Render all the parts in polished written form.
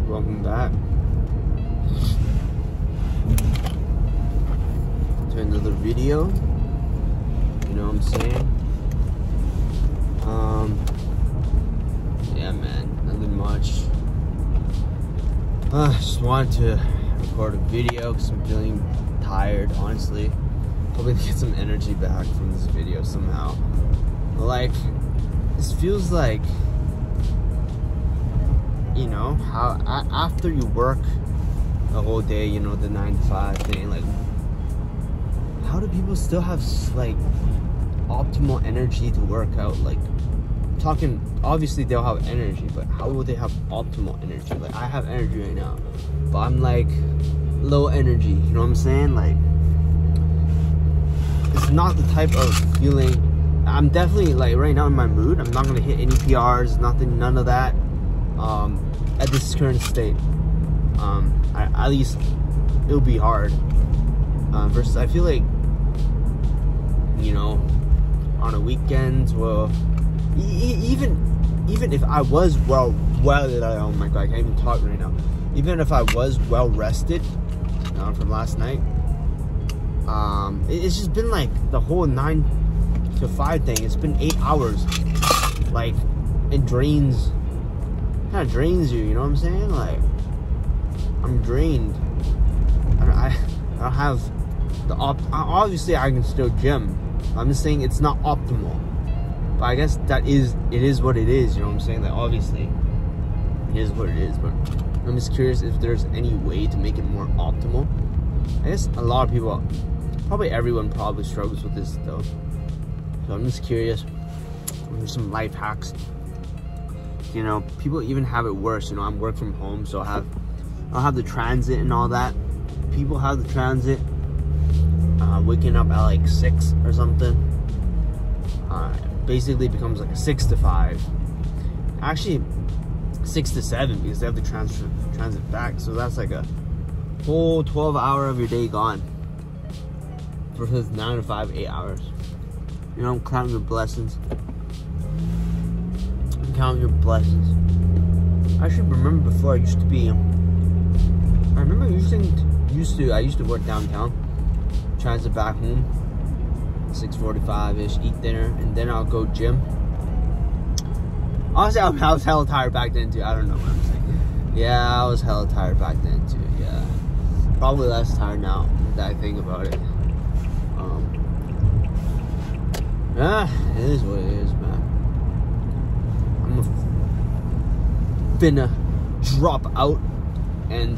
welcome back to another video. You know what I'm saying? Yeah, man, nothing much. Just wanted to record a video because I'm feeling tired, honestly. Hoping to get some energy back from this video somehow. Like, this feels like, you know, how after you work the whole day, you know, the 9 to 5 thing, like, how do people still have like optimal energy to work out? Like, I'm talking, obviously they'll have energy, but how will they have optimal energy? Like, I have energy right now, but I'm like low energy, you know what I'm saying? Like, it's not the type of feeling. I'm definitely, like, right now in my mood. I'm not gonna hit any PRs, nothing, none of that. At this current state, at least it'll be hard. Versus, I feel like, you know, on a weekend, well, even if I was oh my god, I can't even talk right now. Even if I was well rested from last night, it's just been like the whole 9 to 5 thing. It's been 8 hours. Like, it drains, kind of drains you, you know what I'm saying? Like, I'm drained. I don't have the obviously I can still gym. I'm just saying it's not optimal. But I guess it is what it is, you know what I'm saying? Like, obviously it is what it is, but I'm just curious if there's any way to make it more optimal. I guess a lot of people, probably everyone probably struggles with this though. So I'm just curious. There's some life hacks. You know, people even have it worse. You know, I'm work from home, so I'll have the transit and all that. People have the transit, waking up at like 6 or something. Basically becomes like a 6 to 5. Actually, 6 to 7 because they have the transit back. So that's like a whole 12 hour of your day gone. Versus 9 to 5, 8 hours. You know, I'm counting your blessings. I'm counting your blessings. I should remember before I used to be. I remember I used to work downtown. Transit back home. 6:45-ish, eat dinner, and then I'll go gym. Honestly, I was hella tired back then too. I don't know what I'm saying. Yeah, I was hella tired back then too. Yeah, probably less tired now that I think about it. Yeah, it is what it is, man. I'm finna drop out and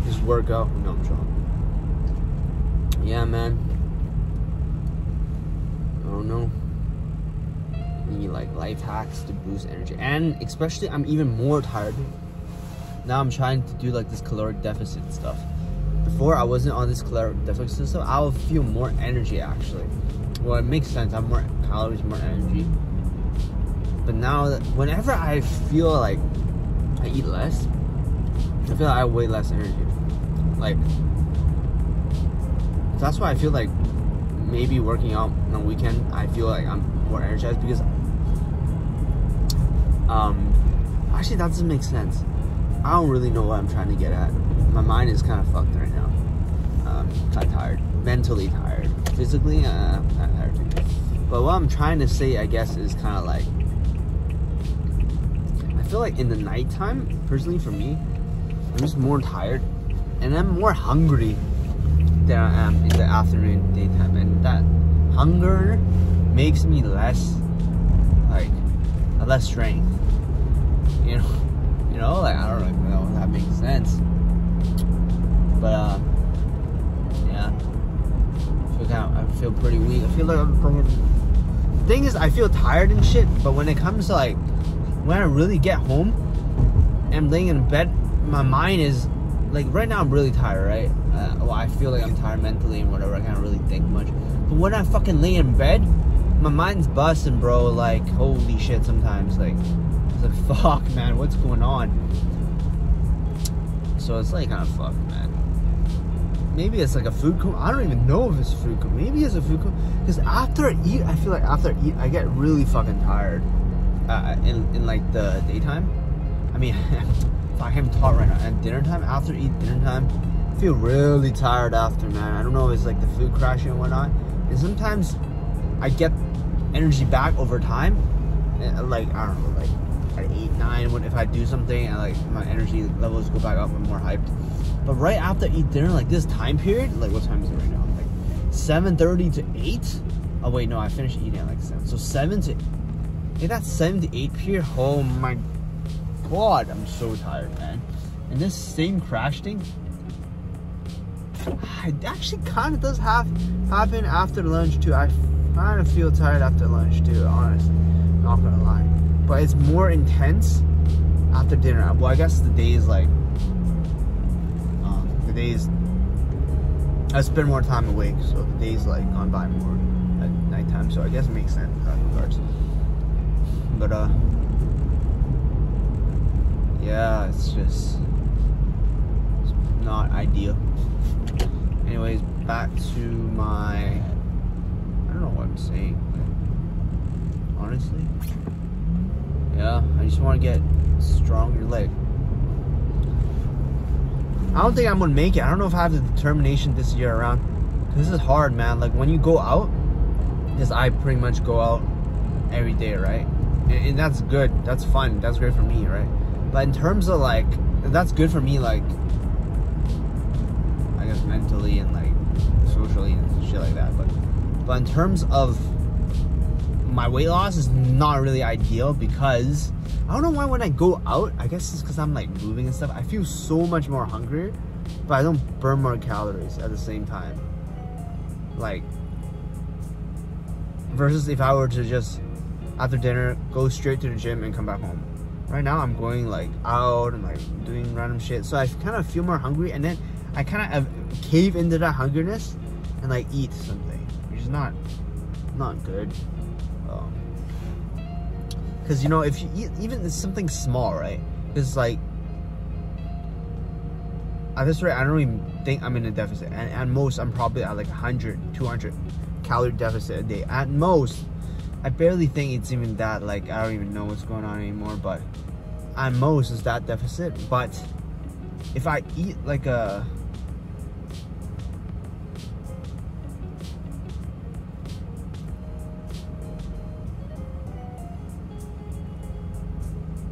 just work out. No, I'm joking. Yeah, man. I don't know. Any like life hacks to boost energy, and especially I'm even more tired now. I'm trying to do like this caloric deficit stuff. Before I wasn't on this caloric deficit stuff, I would feel more energy actually. Well, it makes sense. I have more calories, more energy. But now, whenever I feel like I eat less, I feel like I have way less energy. Like, that's why I feel like maybe working out on a weekend, I feel like I'm more energized because, actually that doesn't make sense. I don't really know what I'm trying to get at. My mind is kind of fucked right now. Kind of tired, mentally tired. Physically, I'm tired too. But what I'm trying to say, I guess, is kind of like, I feel like in the nighttime, personally for me, I'm just more tired and I'm more hungry than I am in the afternoon, daytime, and that hunger makes me less strength. You know, like, I don't really know if that makes sense, but yeah, I feel pretty weak. I feel like the thing is, I feel tired and shit, but when it comes to like when I really get home and I'm laying in bed, my mind is like, right now I'm really tired, right? Well, I feel like I'm tired mentally and whatever. I can't really think much. But when I fucking lay in bed, my mind's busting, bro. Like, holy shit, sometimes. Like, it's like, fuck, man, what's going on? So it's like kind of fucked, man. Maybe it's like a food coma. I don't even know if it's a food coma. Maybe it's a food coma. Because after I eat, I feel like after I eat, I get really fucking tired. In like the daytime. I mean, I can't talk right now. At dinner time, after eat dinner time, I feel really tired after, man. I don't know if it's like the food crashing and whatnot. And sometimes I get energy back over time. Like, I don't know, like at 8, 9, if I do something and like my energy levels go back up, I'm more hyped. But right after I eat dinner, like this time period, like what time is it right now? Like 7:30 to 8. Oh wait, no, I finished eating at like 7. So 7 to, yeah, that's 7 to 8 period. Oh my God, I'm so tired, man. And this same crash thing, it actually kind of does happen after lunch too. I kind of feel tired after lunch too, honestly. Not gonna lie. But it's more intense after dinner. Well, I guess the days like, I spend more time awake, so the days like gone by more at nighttime. So I guess it makes sense in that regards. But yeah, it's just not ideal. Anyways, back to my, I don't know what I'm saying, honestly. Yeah, I just want to get stronger. Like, I don't think I'm gonna make it. I don't know if I have the determination this year around. This is hard, man. Like when you go out, because I pretty much go out every day, right? And that's good. That's fun. That's great for me, right? But in terms of like, that's good for me, like, I guess mentally and like socially and shit like that. But in terms of my weight loss is not really ideal, because I don't know why when I go out, I guess it's because I'm like moving and stuff, I feel so much more hungry, but I don't burn more calories at the same time. Like, versus if I were to just, after dinner, go straight to the gym and come back home. Right now I'm going like out and like doing random shit, so I kind of feel more hungry, and then I kind of cave into that hungriness and like eat something, which is not good. Because, you know, if you eat even something small, right? It's like, at this rate, I don't even think I'm in a deficit. And at most, I'm probably at like 100, 200 calorie deficit a day. At most, I barely think it's even that. Like, I don't even know what's going on anymore. But at most, it's that deficit. But if I eat like a...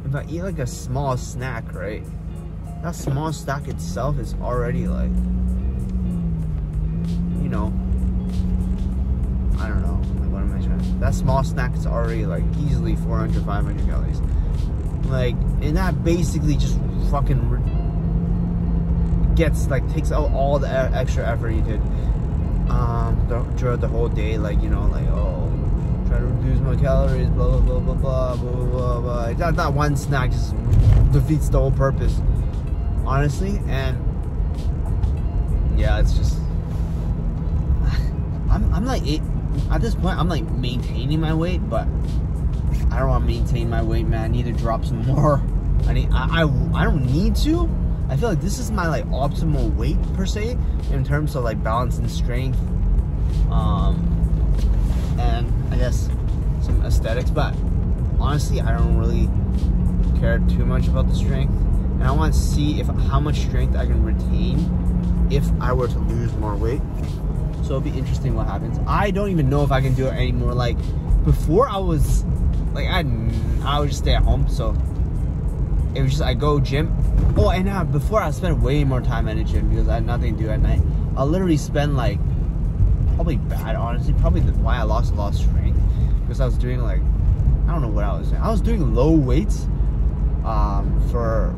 If I eat like a small snack, right? That small snack itself is already like, you know, I don't know, like what am I trying to say? That small snack is already like easily 400, 500 calories. Like, and that basically just fucking gets, like, takes out all the extra effort you did throughout the whole day. Like, you know, like, oh, try to reduce my calories, blah blah blah blah blah blah blah blah. That one snack just defeats the whole purpose, honestly. And yeah, it's just I'm like at this point I'm like maintaining my weight, but I don't want to maintain my weight, man. I need to drop some more. I don't need to. I feel like this is my like optimal weight per se in terms of like balance and strength, and I guess some aesthetics, but honestly I don't really care too much about the strength, and I want to see how much strength I can retain if I were to lose more weight. So it'll be interesting what happens. I don't even know if I can do it anymore. Like before, I was like I would just stay at home, so it was just I go gym. Oh, and before I spent way more time at the gym because I had nothing to do at night. I'll literally spend like, probably bad, honestly, probably why I lost a lot of strength, because I was doing like, I don't know what I was doing. I was doing low weights for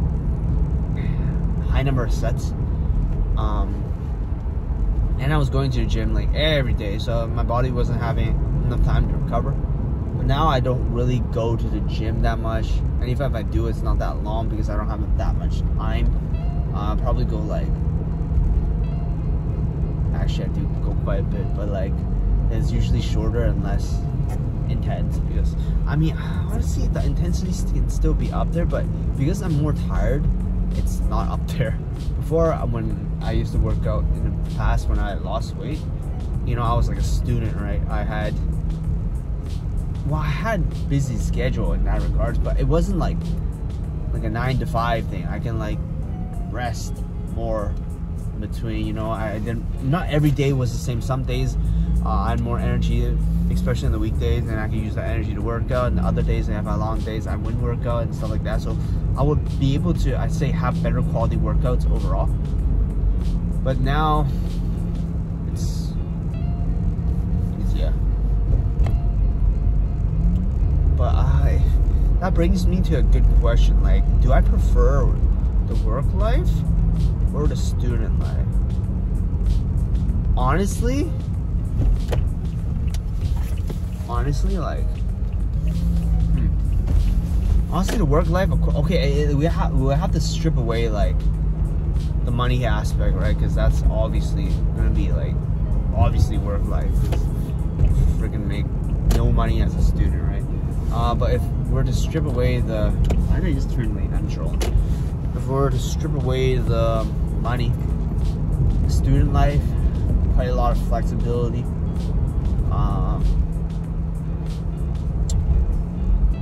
high number of sets, and I was going to the gym like every day, so my body wasn't having enough time to recover. But now I don't really go to the gym that much, and even if I do, it's not that long because I don't have that much time. I'll probably go like, actually I do go quite a bit, but like it's usually shorter and less intense, because I mean honestly the intensity can still be up there, but because I'm more tired, it's not up there. Before, when I used to work out in the past, when I lost weight, you know, I was like a student, right? I had busy schedule in that regards, but it wasn't like like a 9 to 5 thing. I can like rest more in between, you know. I didn't, not every day was the same. Some days I had more energy, especially in the weekdays, and I could use that energy to work out, and the other days, if I have long days, I wouldn't work out and stuff like that. So I would be able to, I'd say, have better quality workouts overall. But now it's easier. But that brings me to a good question. Like, do I prefer the work life or the student life? Honestly, like, honestly, the work life, okay, we have to strip away like the money aspect, right? Because that's obviously gonna be like, obviously work life is freaking make no money as a student, right? But if we're to strip away the, I know you just turned late, I'm trolling. If we're to strip away the money, student life, quite a lot of flexibility.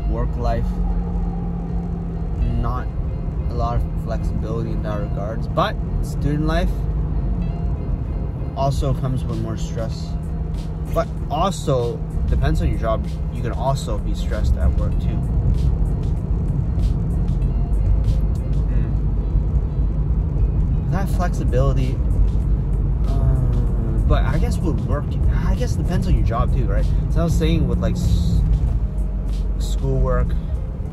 Work life, not a lot of flexibility in that regards. But student life also comes with more stress. But also, depends on your job, you can also be stressed at work too. That flexibility, but I guess with work, I guess it depends on your job too, right? So I was saying with like schoolwork,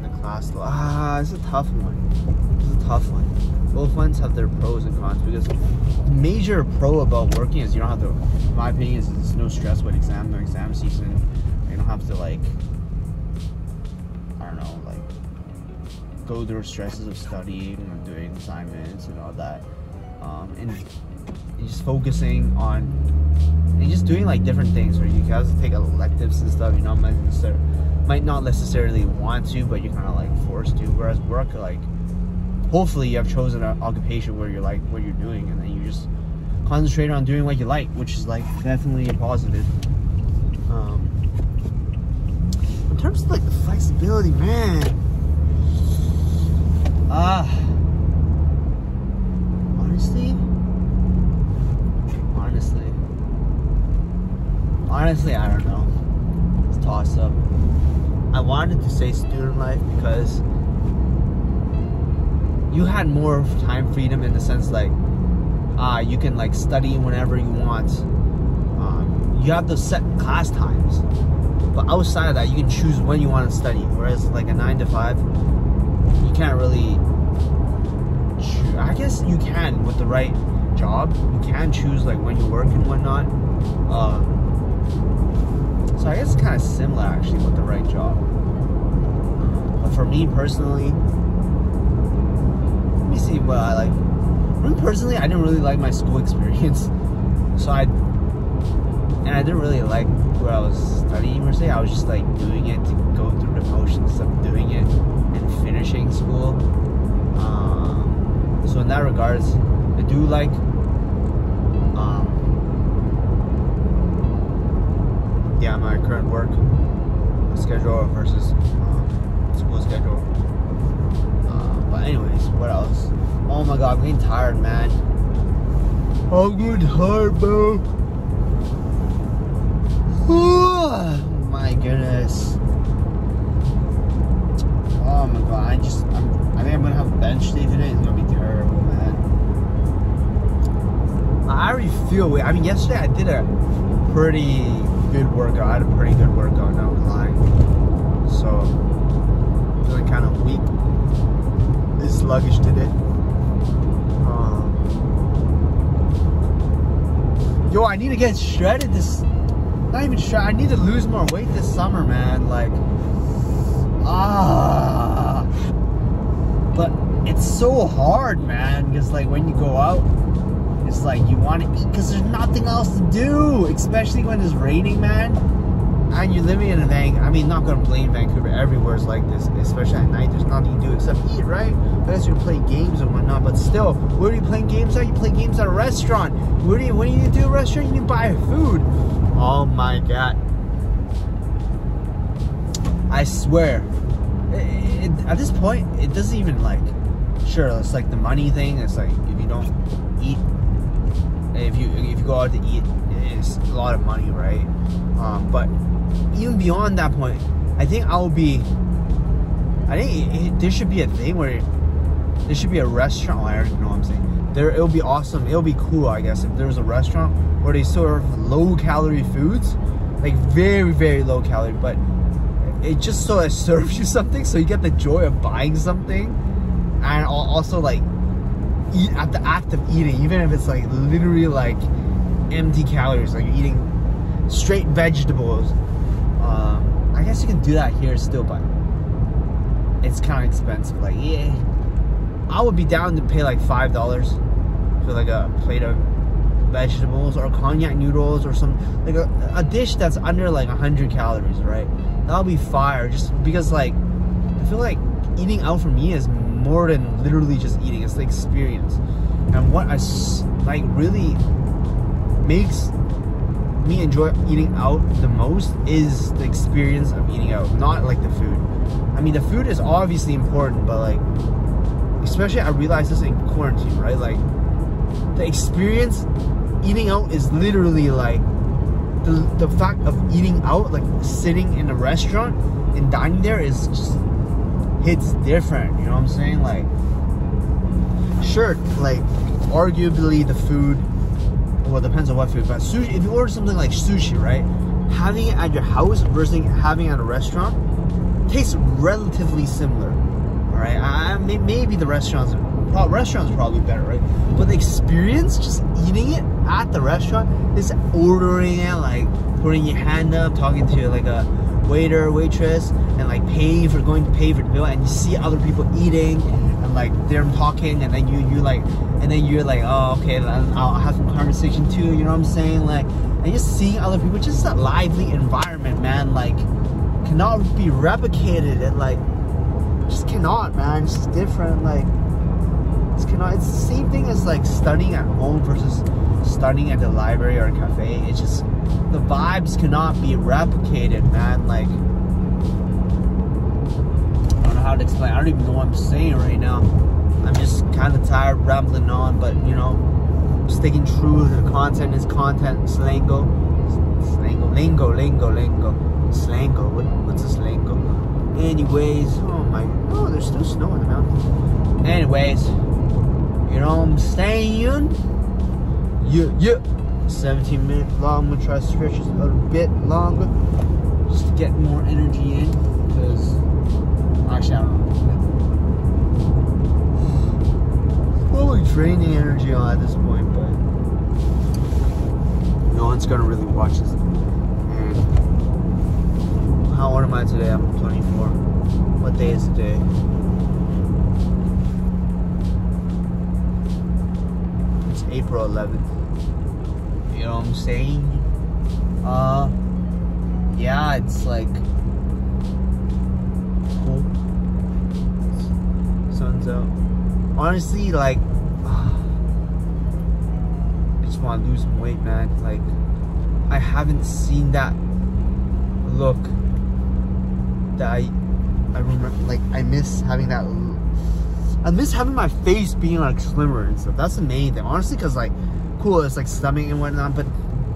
the class, it's a tough one. It's a tough one. Both ones have their pros and cons, because the major pro about working is you don't have to, in my opinion, is there's no stress with exam season. You don't have to like, I don't know, like go through stresses of studying and doing assignments and all that. And just focusing on and just doing like different things, where you guys take electives and stuff, you know, might not necessarily want to, but you're kind of like forced to. Whereas work, like, hopefully you have chosen an occupation where you like what you're doing, and then you just concentrate on doing what you like, which is like definitely a positive. In terms of like the flexibility, man, honestly, I don't know. It's toss up. I wanted to say student life because you had more time freedom, in the sense like you can like study whenever you want. You have those set class times, but outside of that, you can choose when you want to study. Whereas like a 9 to 5, you can't really choose. I guess you can with the right job. You can choose like when you work and whatnot. So I guess it's kind of similar actually with the right job. But for me personally, let me see what I like. For me personally, I didn't really like my school experience. So I didn't really like what I was studying per se. I was just like doing it to go through the motions of doing it and finishing school. So in that regards, I do like my current work schedule versus school schedule. But anyways, what else? Oh my god, I'm getting tired, man. I'm getting tired, bro. Oh my goodness. Oh my god, I think I'm gonna have a bench day today. It's gonna be terrible, man. I already feel it. I mean, yesterday I did a pretty good workout. I had a pretty good workout, not lying. So, feeling kind of weak. It's sluggish today. Yo, I need to get shredded this. Not even shredded. I need to lose more weight this summer, man. Like, but it's so hard, man. Because like when you go out, it's like you want to eat because there's nothing else to do, especially when it's raining, man. And you're living in a I mean, not gonna blame Vancouver. Everywhere is like this, especially at night. There's nothing to do except eat, right? Unless you play games and whatnot. But still, where are you playing games at? You play games at a restaurant. What do you need to do at a restaurant? You need to buy food. Oh my god! I swear, at this point, it doesn't even like, sure, it's like the money thing. It's like if you don't eat, if you go out to eat, it's a lot of money, right? But even beyond that point, I think there should be a thing where there should be a restaurant. I already know what I'm saying. It'll be awesome. It'll be cool, I guess, if there was a restaurant where they serve low calorie foods, like very, very low calorie, but it just so it serves you something, so you get the joy of buying something, and also like eat at the act of eating, even if it's like literally like empty calories, like you're eating straight vegetables. I guess you can do that here still, but it's kind of expensive. Like, yeah, I would be down to pay like $5 for like a plate of vegetables or cognac noodles or some like a dish that's under like 100 calories, right? That'll be fire, just because like I feel like eating out for me is more than literally just eating. It's the experience, and what I like really makes me enjoy eating out the most is the experience of eating out, not like the food. I mean, the food is obviously important, but like, especially I realized this in quarantine, right? Like, the experience eating out is literally like the fact of eating out, like sitting in a restaurant and dining there is just hits different, you know what I'm saying? Like, sure, like arguably the food, well, it depends on what food, but sushi, if you order something like sushi, right, having it at your house versus having it at a restaurant tastes relatively similar. All right, maybe the restaurants probably better, right? But the experience, just eating it at the restaurant, just ordering it, like putting your hand up, talking to like a waiter, waitress, and like going to pay for the bill, and you see other people eating, and like they're talking, and then you're like, oh, okay, I'll have some conversation too, you know what I'm saying? Like, and just seeing other people, just that lively environment, man, like cannot be replicated, and like just cannot, man. It's just different. Like, it's the same thing as like studying at home versus studying at the library or a cafe. It's just the vibes cannot be replicated, man. Like, I don't know how to explain. I don't even know what I'm saying right now. I'm just kind of tired rambling on, but you know, sticking true to the content is content. Slango. What's a slango? Anyways, oh, there's still snow in the mountains. Anyways, you know what I'm saying? Yeah. 17 minutes long. I'm gonna try to stretch this a little bit longer just to get more energy in, because actually I don't know. Probably draining energy on at this point, but no one's gonna really watch this. And how old am I today? I'm 24. What day is today? It's April 11th. You know what I'm saying? Yeah, it's like cool. Sun's out. Honestly, like, I just want to lose some weight, man. Like, I haven't seen that look that I remember. Like, I miss having that. I miss having my face being like slimmer and stuff. That's the main thing, honestly, because like, cool, it's like stomach and whatnot, but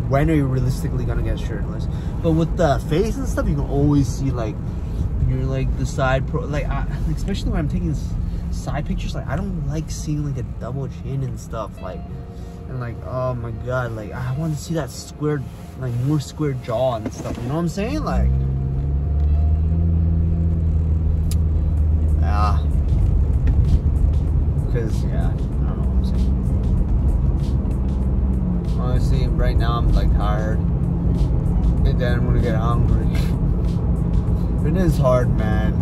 when are you realistically gonna get shirtless? But with the face and stuff, you can always see like you're like the side especially when I'm taking side pictures, like I don't like seeing like a double chin and stuff, like, and like, oh my god, like I want to see that square, like more square jaw and stuff, you know what I'm saying? Like, yeah, because yeah, I don't know what I'm saying. Honestly, right now I'm like tired, and then I'm gonna get hungry. It is hard, man.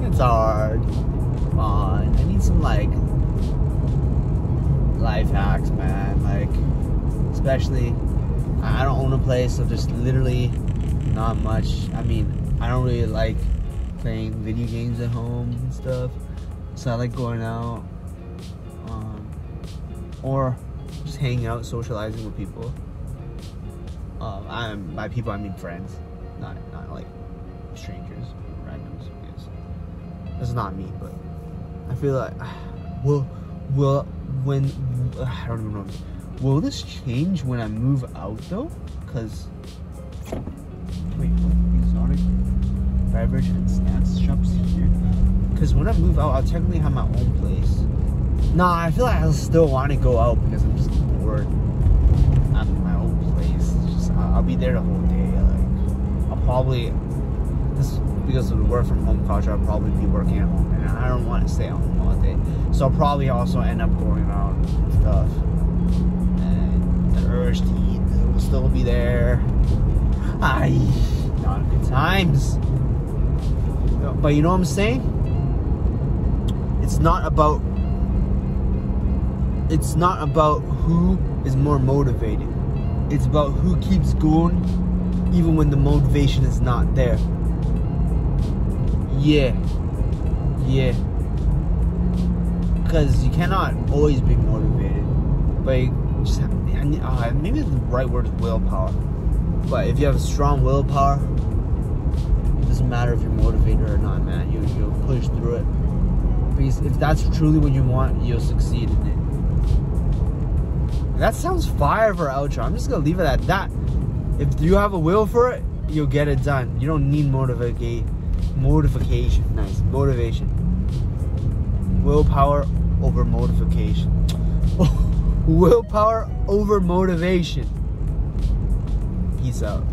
It's hard. Come on, I need some like life hacks, man. Like, especially, I don't own a place, so there's literally not much. I mean, I don't really like playing video games at home and stuff, so I like going out, or just hanging out, socializing with people. By people I mean friends, not like strangers, randoms, I guess. It's not me, but I feel like when I don't even know. Will this change when I move out though? Cause wait, what? Exotic beverage and snacks shops here. Cause when I move out, I'll technically have my own place. Nah, I feel like I'll still want to go out because I'm just bored. I'm in my own place. It's just I'll be there the whole day. Like I'll probably because of the work from home culture, I'll probably be working at home, and I don't want to stay at home all day. So I'll probably also end up going out and stuff. And the urge to eat will still be there. Not good times. But you know what I'm saying? It's not about who is more motivated. It's about who keeps going even when the motivation is not there. Yeah. Because you cannot always be motivated. But you just have, maybe the right word is willpower. But if you have a strong willpower, it doesn't matter if you're motivated or not, man. You'll push through it. Because if that's truly what you want, you'll succeed in it. That sounds fire for our outro. I'm just gonna leave it at that. If you have a will for it, you'll get it done. You don't need motivation. Nice. Motivation. Willpower over motivation. Willpower over motivation. Peace out.